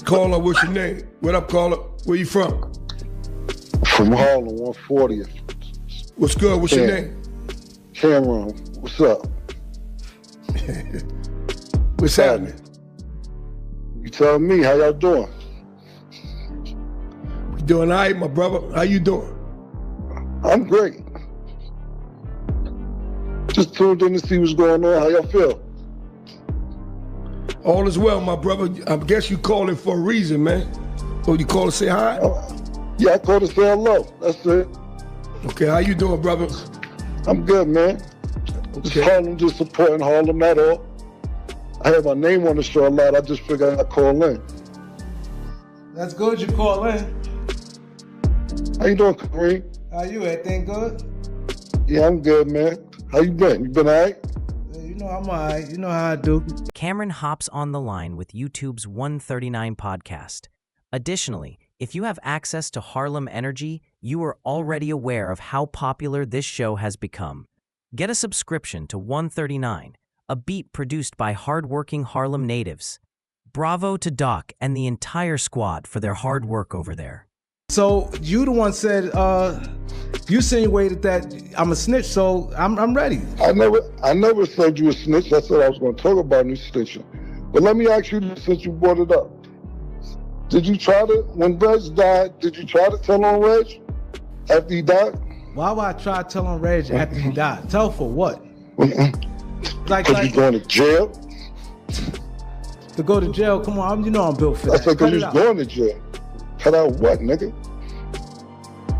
Caller, what's your name? What up, caller? Where you from? From Harlem, 140th. What's good? What's your name? Camron. What's up? What's happening? You tell me, how y'all doing? We doing all right, my brother. How you doing? I'm great. Just tuned in to see what's going on. How y'all feel? All is well, my brother. I guess you calling for a reason, man. So you call to say hi? Yeah, I called to say hello. That's it. Okay, how you doing, brother? I'm good, man. Just Harlem, just supporting Harlem, that all. I have my name on the show a lot. I just figured I'd call in. That's good you call in. How you doing, Kareem? How you? Everything good? Yeah, I'm good, man. How you been? You been all right? You know I'm all right. You know how I do. Camron hops on the line with YouTube's 139 podcast. Additionally, if you have access to Harlem Energy, you are already aware of how popular this show has become. Get a subscription to 139, a beat produced by hardworking Harlem natives. Bravo to Doc and the entire squad for their hard work over there. So you the one said you insinuated that I'm a snitch, so I'm ready. I never said you a snitch. I said I was going to talk about new snitching. But let me ask you this, since you brought it up. Did you try to, when Reg died, did you try to tell on Reg after he died? Why would I try to tell on Reg after he died? Tell for what? Like you going to jail? To go to jail? Come on, you know I'm built for that. I said, because you're going to jail. Cut out what, nigga?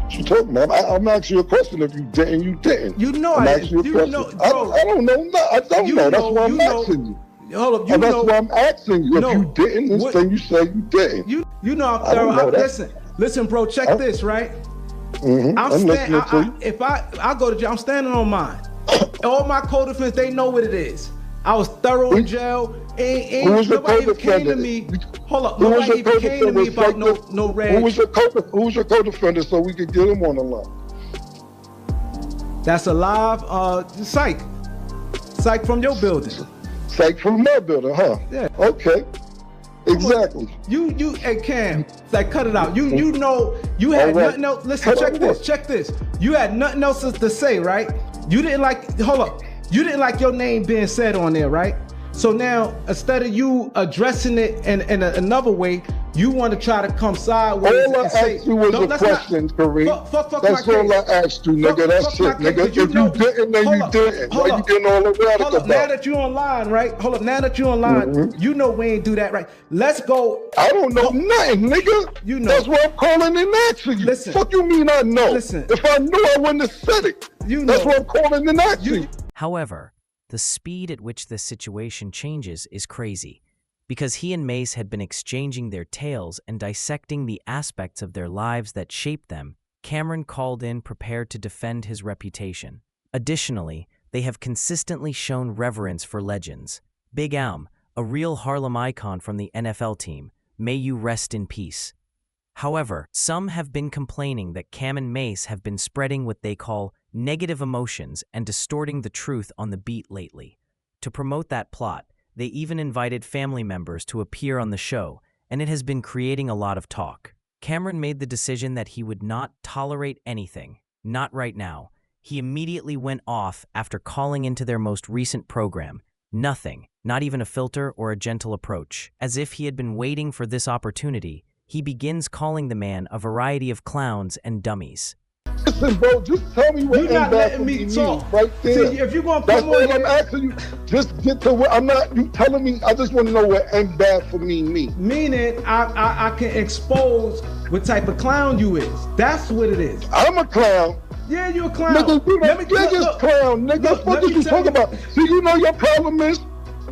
What you talking about? I'm asking you a question. If you didn't, you didn't. You know I'm I asking you a question. know, I don't know. I don't know. That's why I'm asking you. Hold up, that's why I'm asking you. If you didn't, then you say you didn't. You know I'm thorough. Listen, bro. Check this, right? Mm-hmm. If I go to jail, I'm standing on mine. All my co-defendants, they know what it is. I was thorough in jail. Nobody even came to me. Hold up, nobody even came to me about no Reg. Who was your co-defender so we could get him on the line? That's a live Psych from your building. Psych from my building, huh? Yeah. Okay. Exactly. Hey Cam, like cut it out. You know you had nothing else. Listen, check this. You had nothing else to say, right? You didn't like. Hold up. You didn't like your name being said on there, right? So now, instead of you addressing it in another way, you want to try to come sideways all and say, asked you was a question, Kareem. Fuck that's all I asked you, nigga. That's it, nigga. If you didn't, then you didn't. Why you getting all erratic about? Now that you're online, right? Hold up. Now that you're online, you know we ain't do that, right? Let's go. I don't know nothing, nigga. You know. That's why I'm calling and asking you. Listen. Fuck you mean I know? Listen. If I knew, I wouldn't have said it. You know. That's why I'm calling and asking you. However, the speed at which this situation changes is crazy, because he and Mace had been exchanging their tales and dissecting the aspects of their lives that shaped them. Camron called in prepared to defend his reputation. Additionally, they have consistently shown reverence for legends. Big Alm, a real Harlem icon from the NFL team, may you rest in peace. However, some have been complaining that Cam and Mace have been spreading what they call negative emotions and distorting the truth on the beat lately. To promote that plot, they even invited family members to appear on the show, and it has been creating a lot of talk. Camron made the decision that he would not tolerate anything. Not right now. He immediately went off after calling into their most recent program. Nothing, not even a filter or a gentle approach. As if he had been waiting for this opportunity, he begins calling the man a variety of clowns and dummies. Listen, bro, just tell me what you're not letting me talk right there. See, if you're gonna that's what I'm asking you. Just get to what I'm not. You telling me? I just want to know what "ain't bad for me" means. Meaning, I can expose what type of clown you is. That's what it is. I'm a clown. Yeah, you're a clown. Nigga, you the biggest clown, nigga. What are you talking about? See, you know your problem is.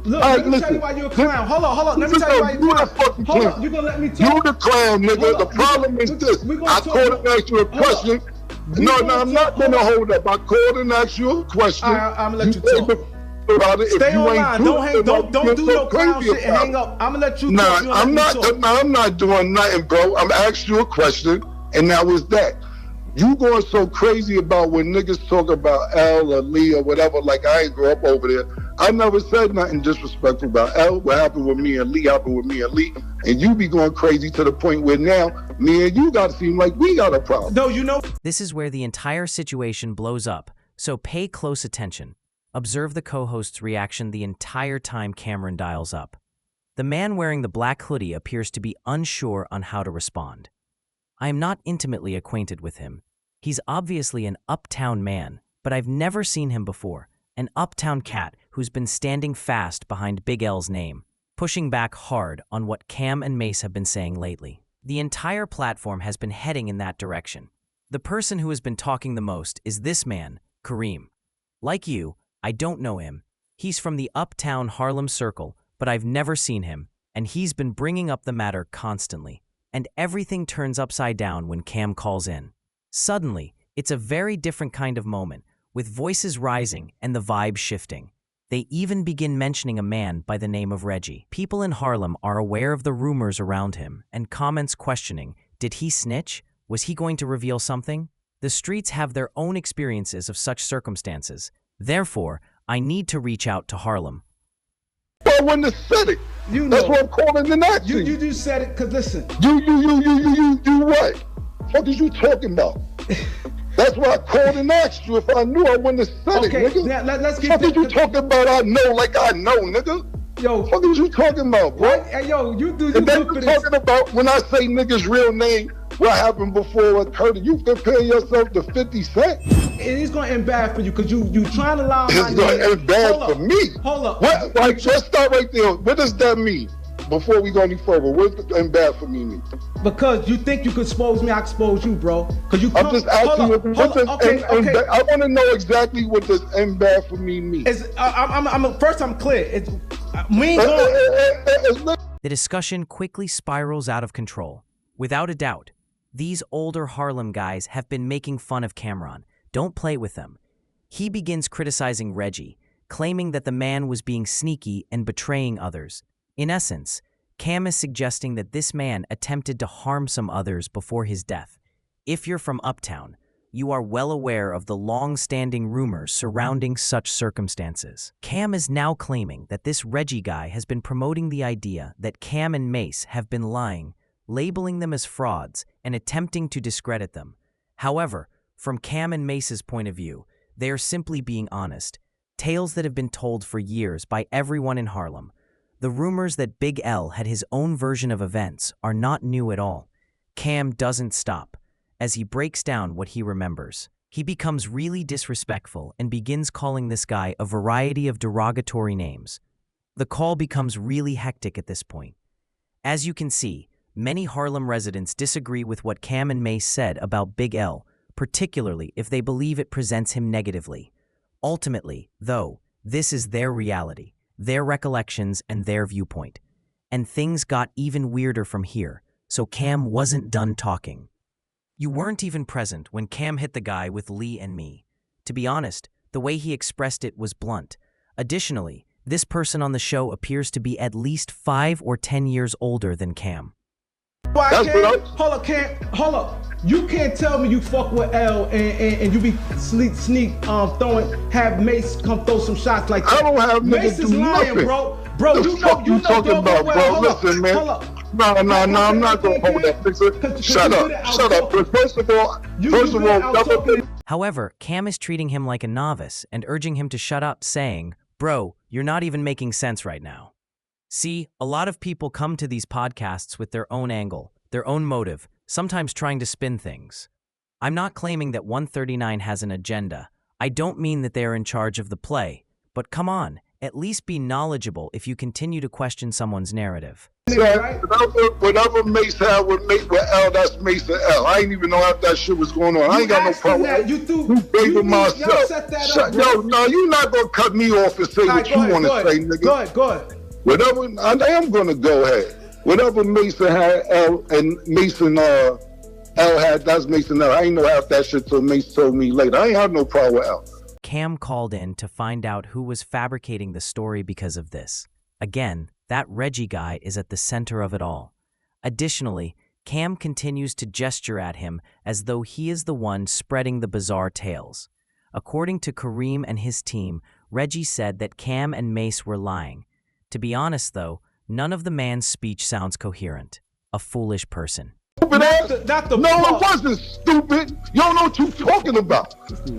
Look, let me tell you why you're a clown. Hold on. Let me tell you why you're a clown. Hold on, you gonna let me talk? You the clown, nigga. The problem is this. I called and asked you a question. No, I'm not gonna hold up. I called and asked you a question. I'm gonna let you talk. About it. Stay online. Don't do no clown shit and hang up. I'm gonna let you talk. I'm not doing nothing, bro. I'm asking you a question, and that was that. You going so crazy about when niggas talk about L or Lee or whatever, like I ain't grew up over there. I never said nothing disrespectful about L. What happened with me and Lee happened with me and Lee. And you be going crazy to the point where now me and you got to seem like we got a problem. No, you know. This is where the entire situation blows up, so pay close attention. Observe the co-host's reaction the entire time Camron dials up. The man wearing the black hoodie appears to be unsure on how to respond. I am not intimately acquainted with him. He's obviously an uptown man, but I've never seen him before. An uptown cat who's been standing fast behind Big L's name, pushing back hard on what Cam and Mace have been saying lately. The entire platform has been heading in that direction. The person who has been talking the most is this man, Kareem. Like you, I don't know him. He's from the uptown Harlem circle, but I've never seen him, and he's been bringing up the matter constantly. And everything turns upside down when Cam calls in. Suddenly, it's a very different kind of moment, with voices rising and the vibe shifting. They even begin mentioning a man by the name of Reggie. People in Harlem are aware of the rumors around him and comments questioning, did he snitch? Was he going to reveal something? The streets have their own experiences of such circumstances. Therefore, I need to reach out to Harlem. I wouldn't have said it. You know. That's what I'm calling the Nazi. You just said it, cause listen. You what? What is you talking about? That's why I called and asked you. If I knew, I wouldn't have said it, nigga. Now, let's get what did you talking about? I know, like I know, nigga. Yo, what is you talking about, bro? Hey, yo, you and then you talking about when I say nigga's real name, what happened before it occurred? You compare yourself to 50 Cent? It's gonna end bad for you because you trying to lie on my name. It's gonna end bad for me. Hold up. What? Like, let's start right there. What does that mean? Before we go any further, what does end bad for me mean? Because you think you could expose me, I expose you, bro. Because you. I'm just asking you. I want to know exactly what does end bad for me mean. I'm clear. We ain't going. The discussion quickly spirals out of control. Without a doubt, these older Harlem guys have been making fun of Camron. Don't play with them. He begins criticizing Reggie, claiming that the man was being sneaky and betraying others. In essence, Cam is suggesting that this man attempted to harm some others before his death. If you're from Uptown, you are well aware of the long-standing rumors surrounding such circumstances. Cam is now claiming that this Reggie guy has been promoting the idea that Cam and Mace have been lying, labeling them as frauds, and attempting to discredit them. However, from Cam and Mace's point of view, they are simply being honest. Tales that have been told for years by everyone in Harlem. The rumors that Big L had his own version of events are not new at all. Cam doesn't stop. As he breaks down what he remembers, he becomes really disrespectful and begins calling this guy a variety of derogatory names. The call becomes really hectic at this point. As you can see, many Harlem residents disagree with what Cam and Mace said about Big L, particularly if they believe it presents him negatively. Ultimately, though, this is their reality, their recollections, and their viewpoint. And things got even weirder from here, so Cam wasn't done talking. You weren't even present when Cam hit the guy with Lee and me. To be honest, the way he expressed it was blunt. Additionally, this person on the show appears to be at least 5 or 10 years older than Cam. Hold up, Cam. Hold up. You can't tell me you fuck with L and you be have Mace come throw some shots like that. I don't have Mace is lying, nothing. Bro, you know talking about, bro. Listen, man. No, I'm not gonna hold that. Shut up. First of all, However, Cam is treating him like a novice and urging him to shut up, saying, "Bro, you're not even making sense right now." See, a lot of people come to these podcasts with their own angle, their own motive, sometimes trying to spin things. I'm not claiming that 139 has an agenda. I don't mean that they are in charge of the play, but come on, at least be knowledgeable if you continue to question someone's narrative. Whatever Mace had with L, that's Mace and L. I ain't even know how that shit was going on. I ain't got no problem with that. You baby myself. No, you're not gonna cut me off and say what you want to say, nigga. Go ahead. Whatever, I am gonna go ahead. Whatever Mason had L and Mason L had, that's Mason L. I ain't know half that shit till Mace told me later. I ain't have no problem with L. Cam called in to find out who was fabricating the story because of this. Again, that Reggie guy is at the center of it all. Additionally, Cam continues to gesture at him as though he is the one spreading the bizarre tales. According to Kareem and his team, Reggie said that Cam and Mace were lying. To be honest, though, none of the man's speech sounds coherent. A foolish person. Stupid ass. No, it wasn't stupid. You don't know what you're talking about.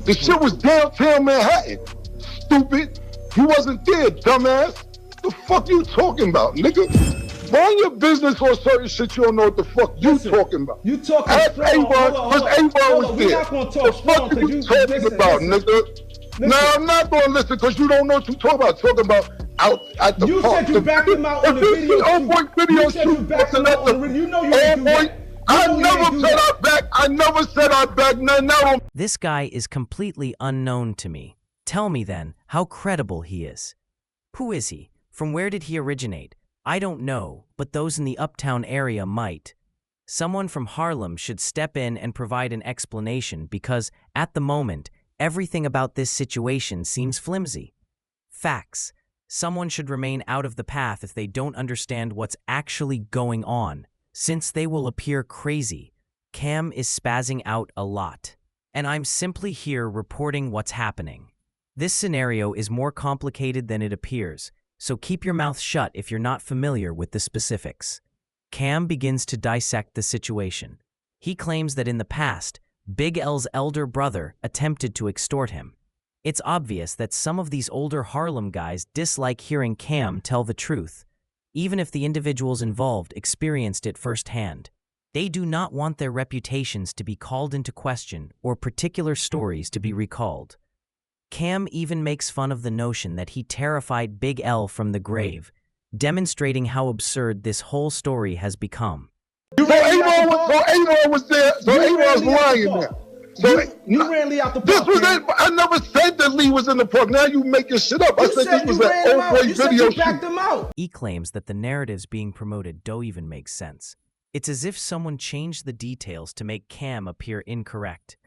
The shit was downtown Manhattan. Stupid. You wasn't there, dumbass. The fuck you talking about, nigga? Mind your business on certain shit you don't know what the fuck you talking about. You talking Ask Avon, because Avon was there. We're not gonna talk strong, what you talking about, nigga? No, I'm not gonna listen because you don't know what you talking about. Talking about out at the park. You said you backed him out on the video. You said you backed him out on the video. You know you didn't do that. I never said I back. I never said I back. No. This guy is completely unknown to me. Tell me then, how credible he is. Who is he? From where did he originate? I don't know, but those in the uptown area might. Someone from Harlem should step in and provide an explanation because, at the moment, everything about this situation seems flimsy. Facts. Someone should remain out of the path if they don't understand what's actually going on, since they will appear crazy. Cam is spazzing out a lot, and I'm simply here reporting what's happening. This scenario is more complicated than it appears, so keep your mouth shut if you're not familiar with the specifics. Cam begins to dissect the situation. He claims that in the past, Big L's elder brother attempted to extort him. It's obvious that some of these older Harlem guys dislike hearing Cam tell the truth, even if the individuals involved experienced it firsthand. They do not want their reputations to be called into question or particular stories to be recalled. Cam even makes fun of the notion that he terrified Big L from the grave, demonstrating how absurd this whole story has become. So Avon was there. So Avon was lying there. So you ran Lee out the park. This was it. I never said that Lee was in the park. Now you making shit up. I said this was an old boy video shoot. He claims that the narratives being promoted don't even make sense. It's as if someone changed the details to make Cam appear incorrect.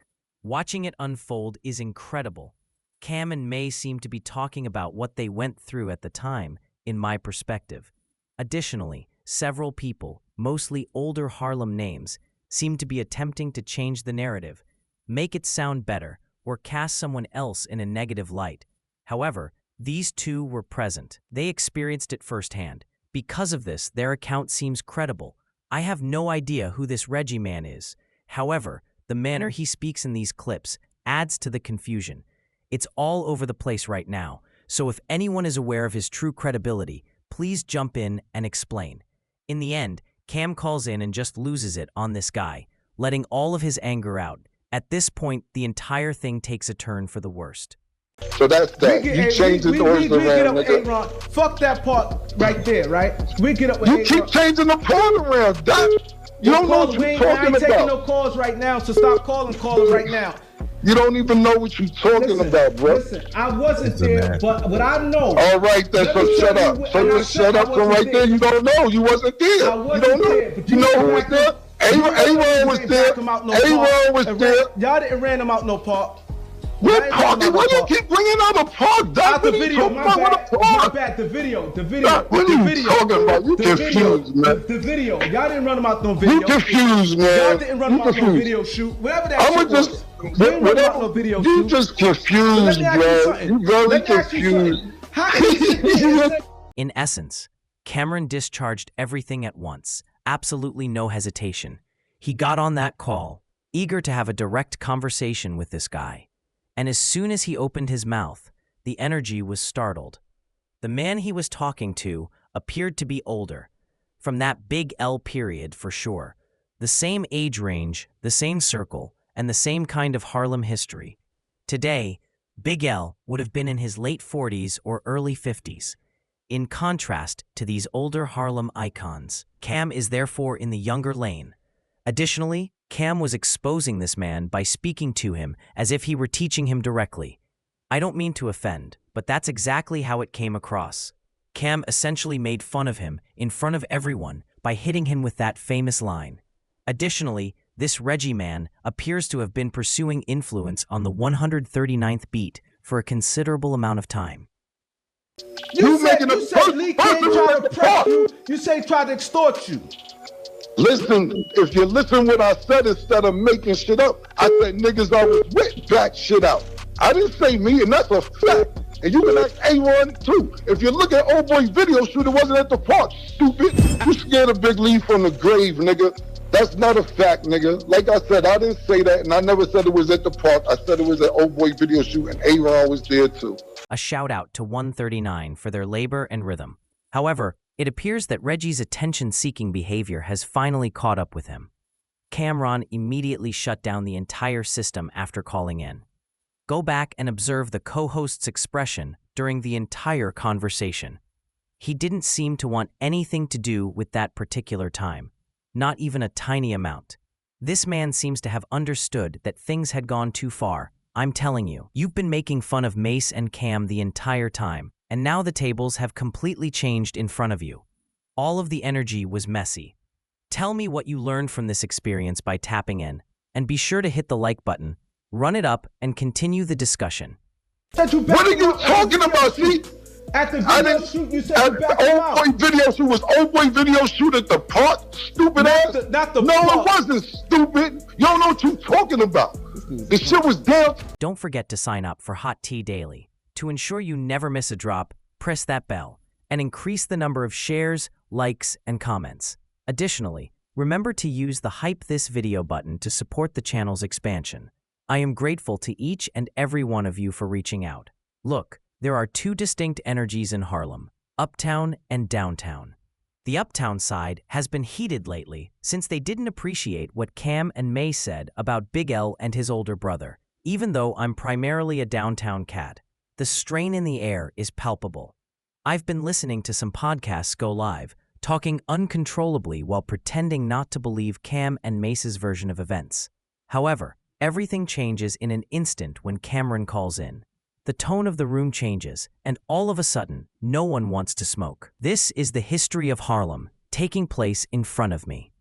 Watching it unfold is incredible. Cam and May seem to be talking about what they went through at the time, in my perspective. Additionally, several people, mostly older Harlem names, seem to be attempting to change the narrative, make it sound better, or cast someone else in a negative light. However, these two were present. They experienced it firsthand. Because of this, their account seems credible. I have no idea who this Reggie man is. However, the manner he speaks in these clips adds to the confusion. It's all over the place right now, so if anyone is aware of his true credibility, please jump in and explain. In the end, Cam calls in and just loses it on this guy, letting all of his anger out. At this point, the entire thing takes a turn for the worst. So that's that. You changed the doors around. Get fuck that part right there, right? We get up with You keep changing the part around, Doc. You don't know what you're talking I ain't taking about. no calls right now, so stop calling right now. You don't even know what you're talking about, bro. Listen, I wasn't there, but what I know. All right, then, so shut up. So just shut up from right there. You don't know. You wasn't there. You don't know. You know who was there? Avon was there. Avon was there. Y'all didn't ran him out no park. What park? Why do you keep bringing out a park, Doc? The video, my bad. The video. What are you talking about? You confused, man. The video. Y'all didn't run him out no video. You confused, man. Y'all didn't run him out no video shoot. Whatever that shit was. You just confused, bro. You very confused. In essence, Camron discharged everything at once, absolutely no hesitation. He got on that call, eager to have a direct conversation with this guy. And as soon as he opened his mouth, the energy was startled. The man he was talking to appeared to be older, from that Big L period for sure. The same age range, the same circle, and the same kind of Harlem history. Today, Big L would have been in his late 40s or early 50s. In contrast to these older Harlem icons, Cam is therefore in the younger lane. Additionally, Cam was exposing this man by speaking to him as if he were teaching him directly. I don't mean to offend, but that's exactly how it came across. Cam essentially made fun of him in front of everyone by hitting him with that famous line. Additionally, this Reggie man appears to have been pursuing influence on the 139th beat for a considerable amount of time. You said Lee King tried to press you. You say he tried to extort you. Listen, if you listen what I said instead of making shit up, I said niggas always with back shit out. I didn't say me, and that's a fact. And you can ask A-Ron too. If you look at old boy's video shoot, it wasn't at the park, stupid. You scared a big leaf from the grave, nigga. That's not a fact, nigga. Like I said, I didn't say that, and I never said it was at the park. I said it was at old boy video shoot, and A-Ron was there too. A shout out to 139 for their labor and rhythm. However, it appears that Reggie's attention-seeking behavior has finally caught up with him. Camron immediately shut down the entire system after calling in. Go back and observe the co-host's expression during the entire conversation. He didn't seem to want anything to do with that particular time, not even a tiny amount. This man seems to have understood that things had gone too far. I'm telling you, you've been making fun of Mace and Cam the entire time, and now the tables have completely changed in front of you. All of the energy was messy. Tell me what you learned from this experience by tapping in, and be sure to hit the like button, run it up, and continue the discussion. What are you talking about, see? At the video shoot, you said you backed him out. Old boy video shoot was old boy video shoot at the park, stupid ass. Not the no, park. It wasn't, stupid. You don't know what you're talking about. The shit was down. Don't forget to sign up for Hot Tea Daily. To ensure you never miss a drop, press that bell, and increase the number of shares, likes, and comments. Additionally, remember to use the Hype This Video button to support the channel's expansion. I am grateful to each and every one of you for reaching out. Look, there are two distinct energies in Harlem, uptown and downtown. The uptown side has been heated lately since they didn't appreciate what Cam and May said about Big L and his older brother. Even though I'm primarily a downtown cat, the strain in the air is palpable. I've been listening to some podcasts go live, talking uncontrollably while pretending not to believe Cam and Mace's version of events. However, everything changes in an instant when Camron calls in. The tone of the room changes, and all of a sudden, no one wants to smoke. This is the history of Harlem, taking place in front of me.